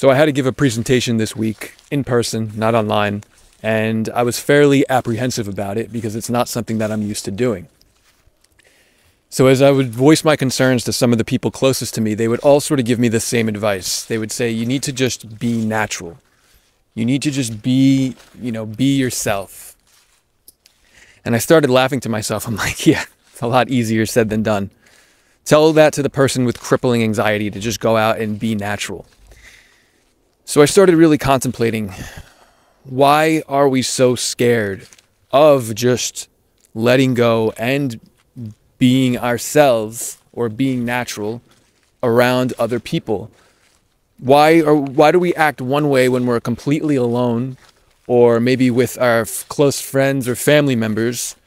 So I had to give a presentation this week in person, not online, and I was fairly apprehensive about it because it's not something that I'm used to doing. So as I would voice my concerns to some of the people closest to me, they would all sort of give me the same advice. They would say, you need to just be natural. You need to just be yourself. And I started laughing to myself. I'm like, yeah, it's a lot easier said than done. Tell that to the person with crippling anxiety to just go out and be natural. So I started really contemplating, why are we so scared of just letting go and being ourselves or being natural around other people? Why do we act one way when we're completely alone, or maybe with our close friends or family members?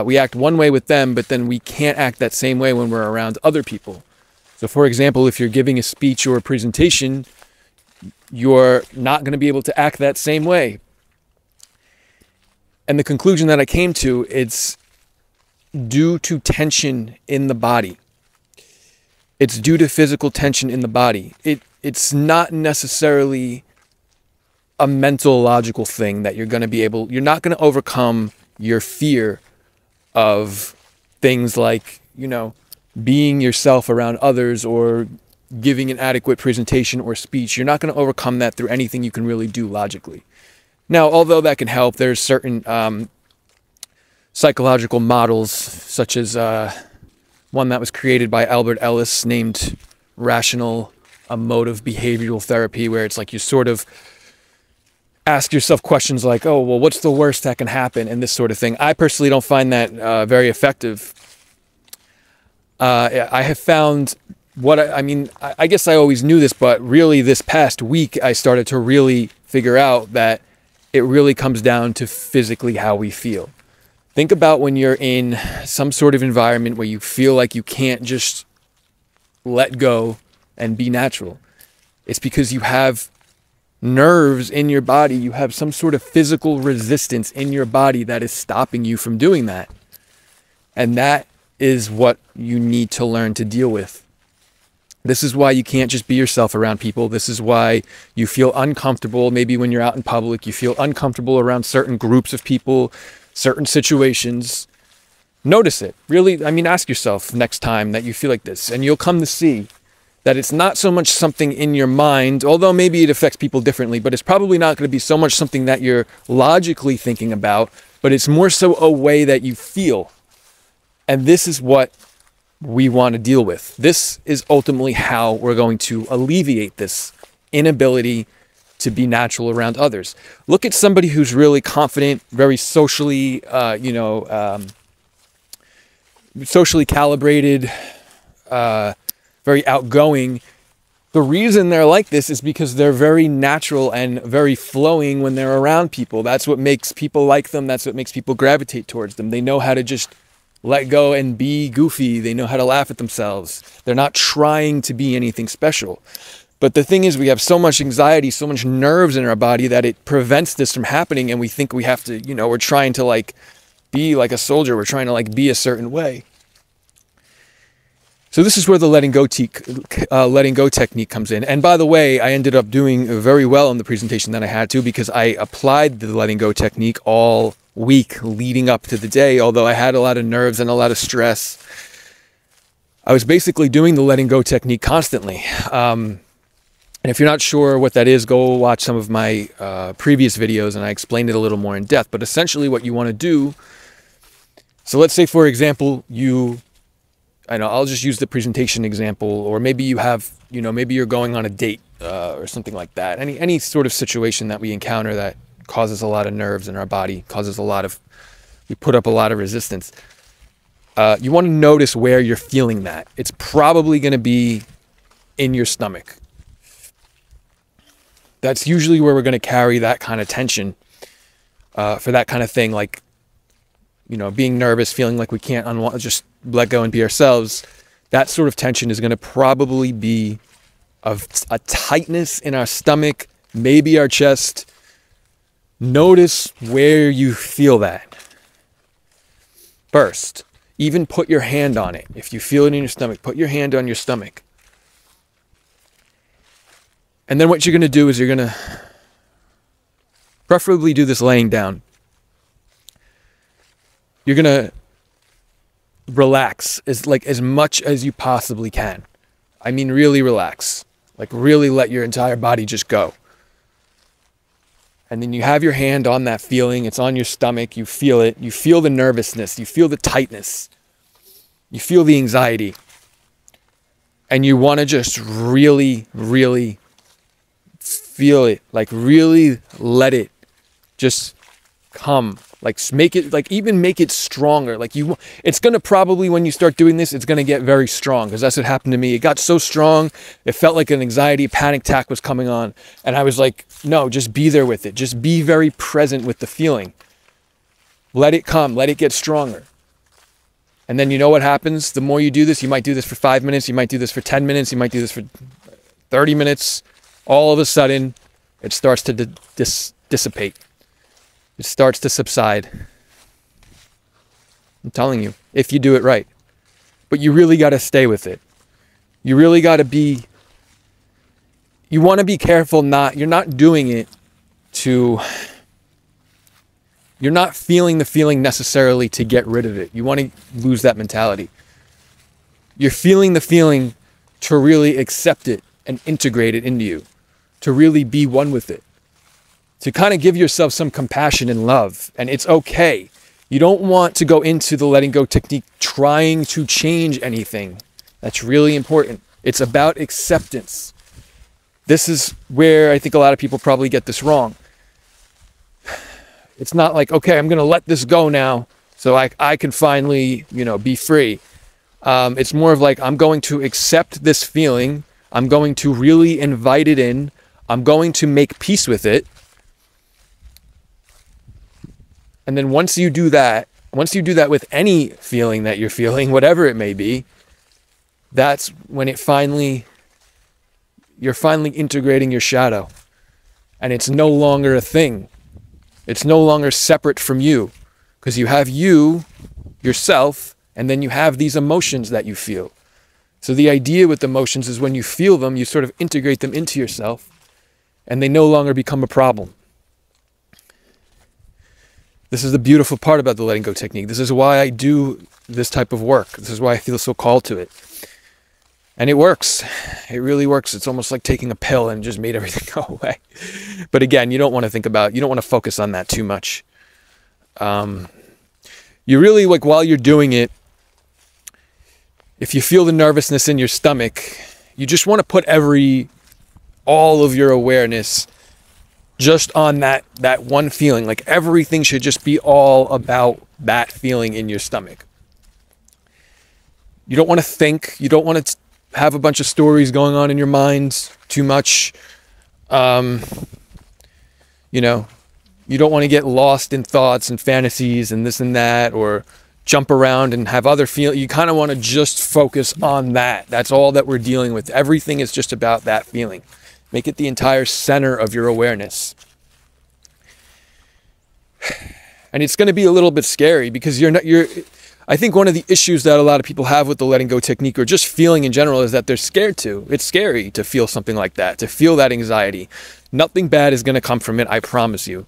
We act one way with them, but then we can't act that same way when we're around other people. So for example, if you're giving a speech or a presentation, you're not going to be able to act that same way. And the conclusion that I came to, it's due to tension in the body. It's due to physical tension in the body. It's not necessarily a mental, logical thing that you're not going to overcome your fear of things like, being yourself around others or giving an adequate presentation or speech. You're not going to overcome that through anything you can really do logically. Now, although that can help, there's certain psychological models, such as one that was created by Albert Ellis named rational emotive behavioral therapy, where it's like you sort of ask yourself questions like, oh, well, what's the worst that can happen, and this sort of thing. I personally don't find that very effective. I have found I guess I always knew this, but really this past week, I started to really figure out that it really comes down to physically how we feel. Think about when you're in some sort of environment where you feel like you can't just let go and be natural. It's because you have nerves in your body. You have some sort of physical resistance in your body that is stopping you from doing that. And that is what you need to learn to deal with. This is why you can't just be yourself around people. This is why you feel uncomfortable. Maybe when you're out in public, you feel uncomfortable around certain groups of people, certain situations. Notice it. Really, ask yourself next time that you feel like this, and you'll come to see that it's not so much something in your mind, although maybe it affects people differently, but it's probably not going to be so much something that you're logically thinking about, but it's more so a way that you feel. And this is what we want to deal with. This is ultimately how we're going to alleviate this inability to be natural around others. Look at somebody who's really confident, very socially, socially calibrated, very outgoing. The reason they're like this is because they're very natural and very flowing when they're around people. That's what makes people like them. That's what makes people gravitate towards them. They know how to just let go and be goofy. They know how to laugh at themselves. They're not trying to be anything special. But the thing is, we have so much anxiety, so much nerves in our body that it prevents this from happening. And we think we have to, we're trying to be like a soldier. We're trying to be a certain way. So this is where the letting go technique comes in. And by the way, I ended up doing very well in the presentation that I had to, because I applied the letting go technique all week leading up to the day. Although I had a lot of nerves and a lot of stress, I was basically doing the letting go technique constantly. And if you're not sure what that is, go watch some of my previous videos and I explained it a little more in depth. But essentially what you want to do, so let's say, for example, I'll just use the presentation example, or maybe you have, maybe you're going on a date or something like that. Any sort of situation that we encounter that causes a lot of nerves in our body, we put up a lot of resistance. You want to notice where you're feeling that. It's probably going to be in your stomach. That's usually where we're going to carry that kind of tension for that kind of thing, like, being nervous, feeling like we can't just let go and be ourselves. That sort of tension is going to probably be of a tightness in our stomach, maybe our chest. Notice where you feel that. First, even put your hand on it. If you feel it in your stomach, put your hand on your stomach. And then what you're going to do is you're going to preferably do this laying down. You're going to relax as much as you possibly can. I mean, really relax. Like really let your entire body just go. And then you have your hand on that feeling. It's on your stomach. You feel it. You feel the nervousness. You feel the tightness. You feel the anxiety. And you want to just really, really feel it. Like really let it just come. Like make it, like even make it stronger. Like it's going to probably, when you start doing this, it's going to get very strong, because that's what happened to me. It got so strong. It felt like an anxiety panic attack was coming on. And I was like, no, just be there with it. Just be very present with the feeling. Let it come. Let it get stronger. And then you know what happens? The more you do this, you might do this for 5 minutes. You might do this for 10 minutes. You might do this for 30 minutes. All of a sudden, it starts to dissipate. It starts to subside. I'm telling you, if you do it right. But you really got to stay with it. You really got to be, you want to be careful you're not doing it to, you're not feeling the feeling necessarily to get rid of it. You want to lose that mentality. You're feeling the feeling to really accept it and integrate it into you, to really be one with it. To kind of give yourself some compassion and love. And it's okay. You don't want to go into the letting go technique trying to change anything. That's really important. It's about acceptance. This is where I think a lot of people probably get this wrong. It's not like, okay, I'm going to let this go now so I can finally, be free. It's more of like, I'm going to accept this feeling. I'm going to really invite it in. I'm going to make peace with it. And then once you do that with any feeling that you're feeling, whatever it may be, that's when you're finally integrating your shadow. And it's no longer a thing. It's no longer separate from you, because you have yourself, and then you have these emotions that you feel. So the idea with emotions is when you feel them, you sort of integrate them into yourself, and they no longer become a problem. This is the beautiful part about the letting go technique. This is why I do this type of work. This is why I feel so called to it. And it works. It really works. It's almost like taking a pill and just made everything go away. But again, you don't want to focus on that too much. You really, like, while you're doing it, if you feel the nervousness in your stomach, you just want to put all of your awareness just on that one feeling. Like everything should just be all about that feeling in your stomach. You don't want to think. You don't want to have a bunch of stories going on in your mind too much. You don't want to get lost in thoughts and fantasies and this and that, or jump around and have other feelings. You kind of want to just focus on that. That's all that we're dealing with. Everything is just about that feeling. Make it the entire center of your awareness. And it's going to be a little bit scary, because I think one of the issues that a lot of people have with the letting go technique, or just feeling in general, is that they're scared to. It's scary to feel something like that, to feel that anxiety. Nothing bad is going to come from it, I promise you.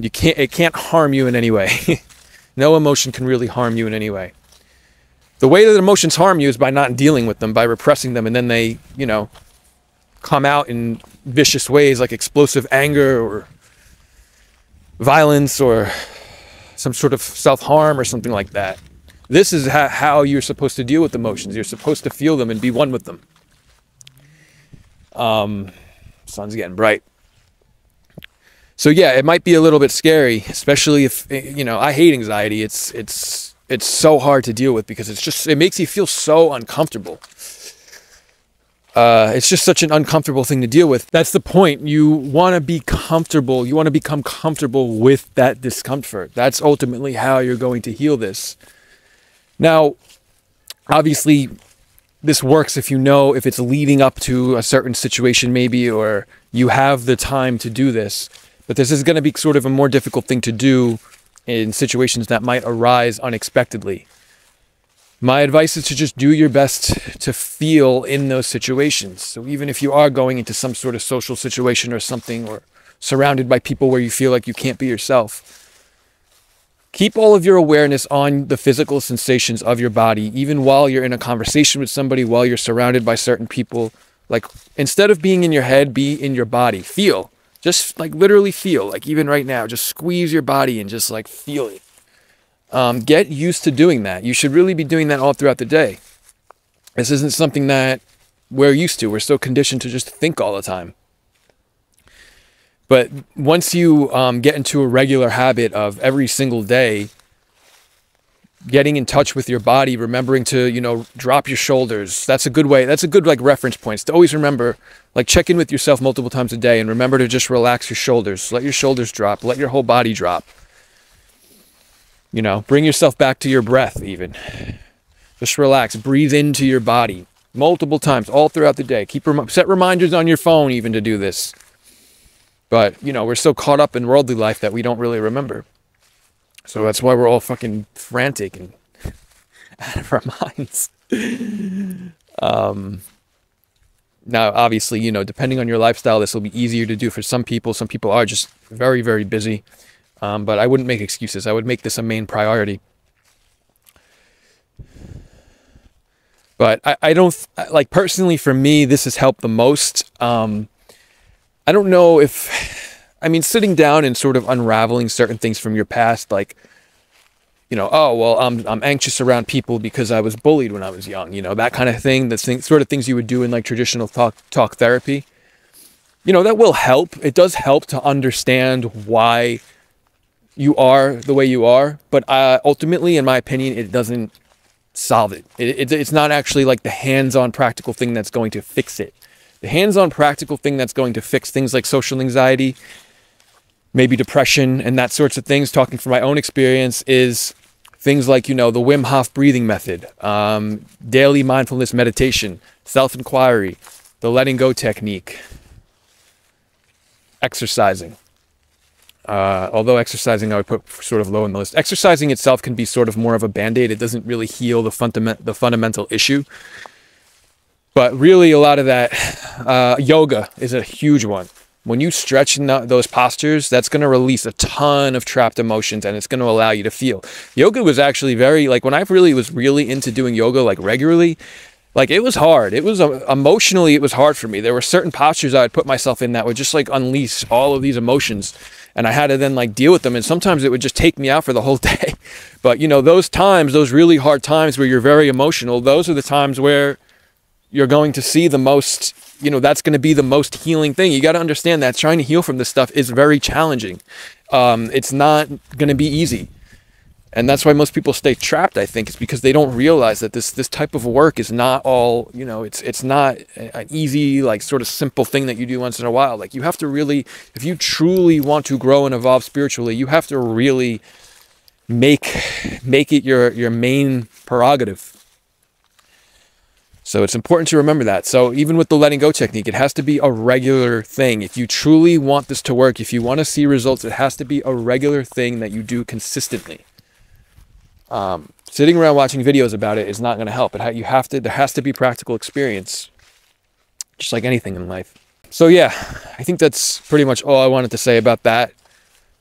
It can't harm you in any way. No emotion can really harm you in any way. The way that emotions harm you is by not dealing with them, by repressing them, and then they, come out in vicious ways, like explosive anger or violence or some sort of self-harm or something like that. This is how you're supposed to deal with emotions. You're supposed to feel them and be one with them. Sun's getting bright. So yeah, it might be a little bit scary, especially if, I hate anxiety. It's so hard to deal with, because it makes you feel so uncomfortable. It's just such an uncomfortable thing to deal with. That's the point. You want to be comfortable. You want to become comfortable with that discomfort. That's ultimately how you're going to heal this. Now, obviously, this works if it's leading up to a certain situation maybe, or you have the time to do this. But this is going to be sort of a more difficult thing to do in situations that might arise unexpectedly. My advice is to just do your best to feel in those situations. So even if you are going into some sort of social situation or something, or surrounded by people where you feel like you can't be yourself, keep all of your awareness on the physical sensations of your body, even while you're in a conversation with somebody, while you're surrounded by certain people. Like, instead of being in your head, be in your body. Feel. Just like literally feel. Like even right now, just squeeze your body and just like feel it. Get used to doing that. You should really be doing that all throughout the day. This isn't something that we're used to. We're so conditioned to just think all the time. But once you get into a regular habit of every single day getting in touch with your body, remembering to, you know, drop your shoulders. That's a good way. That's a good like reference points to always remember, like check in with yourself multiple times a day and remember to just relax your shoulders. Let your shoulders drop. Let your whole body drop. You know, bring yourself back to your breath even. Just relax. Breathe into your body multiple times all throughout the day. Set reminders on your phone even to do this. But, you know, we're so caught up in worldly life that we don't really remember. So that's why we're all fucking frantic and out of our minds. Now, obviously, you know, depending on your lifestyle, this will be easier to do for some people. Some people are just very, very busy. But I wouldn't make excuses. I would make this a main priority. But I don't, like, personally for me, this has helped the most. I don't know if, I mean, sitting down and sort of unraveling certain things from your past, like, you know, oh, well, I'm anxious around people because I was bullied when I was young, you know, that kind of thing. That's sort of things you would do in like traditional talk therapy. You know, that will help. It does help to understand why you are the way you are. But ultimately, in my opinion, it doesn't solve it. It's not actually like the hands-on practical thing that's going to fix it. The hands-on practical thing that's going to fix things like social anxiety, maybe depression and that sorts of things, talking from my own experience, is things like, you know, the Wim Hof breathing method, daily mindfulness meditation, self-inquiry, the letting go technique, exercising. Although exercising I would put sort of low on the list. Exercising itself can be sort of more of a band-aid. It doesn't really heal the fundamental issue. But really a lot of that, yoga is a huge one. When you stretch in those postures, that's going to release a ton of trapped emotions and it's going to allow you to feel. Yoga was actually very, like when I was really into doing yoga like regularly, like it was hard. It was emotionally, it was hard for me. There were certain postures I would put myself in that would just like unleash all of these emotions. And I had to then like deal with them. And sometimes it would just take me out for the whole day. But you know, those times, those really hard times where you're very emotional, those are the times where you're going to see the most, you know, that's going to be the most healing thing. You got to understand that trying to heal from this stuff is very challenging. It's not going to be easy. And that's why most people stay trapped, I think, is because they don't realize that this type of work is not all, you know, it's not an easy, like sort of simple thing that you do once in a while. Like you have to really, if you truly want to grow and evolve spiritually, you have to really make it your main prerogative. So it's important to remember that. So even with the letting go technique, it has to be a regular thing. If you truly want this to work, if you want to see results, it has to be a regular thing that you do consistently. Sitting around watching videos about it is not going to help. There has to be practical experience, just like anything in life. So yeah, I think that's pretty much all I wanted to say about that.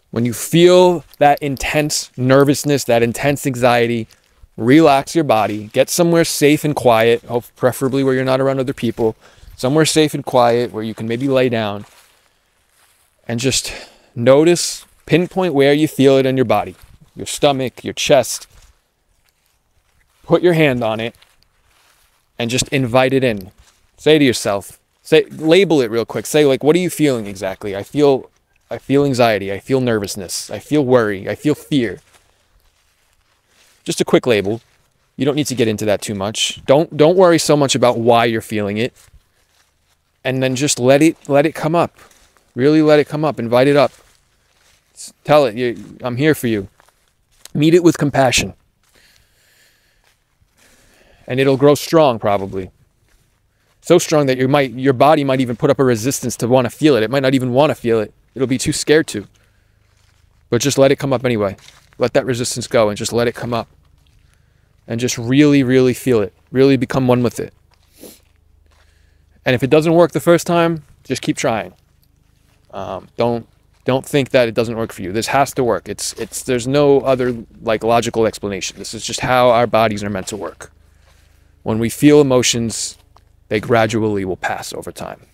When you feel that intense nervousness, that intense anxiety, relax your body, get somewhere safe and quiet, preferably where you're not around other people, somewhere safe and quiet where you can maybe lay down and just notice, pinpoint where you feel it in your body, your stomach, your chest. Put your hand on it and just invite it in. Say to yourself, label it real quick. Say like, what are you feeling exactly? I feel anxiety. I feel nervousness. I feel worry. I feel fear. Just a quick label. You don't need to get into that too much. Don't worry so much about why you're feeling it. And then just let it come up. Really let it come up. Invite it up. Tell it, I'm here for you. Meet it with compassion. And it'll grow strong probably. So strong that your body might even put up a resistance to want to feel it. It might not even want to feel it. It'll be too scared to. But just let it come up anyway. Let that resistance go and just let it come up. and just really, really feel it. Really become one with it. And if it doesn't work the first time, just keep trying. Don't think that it doesn't work for you. This has to work. There's no other like logical explanation. This is just how our bodies are meant to work. When we feel emotions, they gradually will pass over time.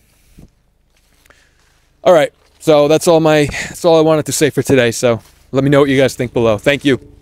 All right. So that's all I wanted to say for today. So let me know what you guys think below. Thank you.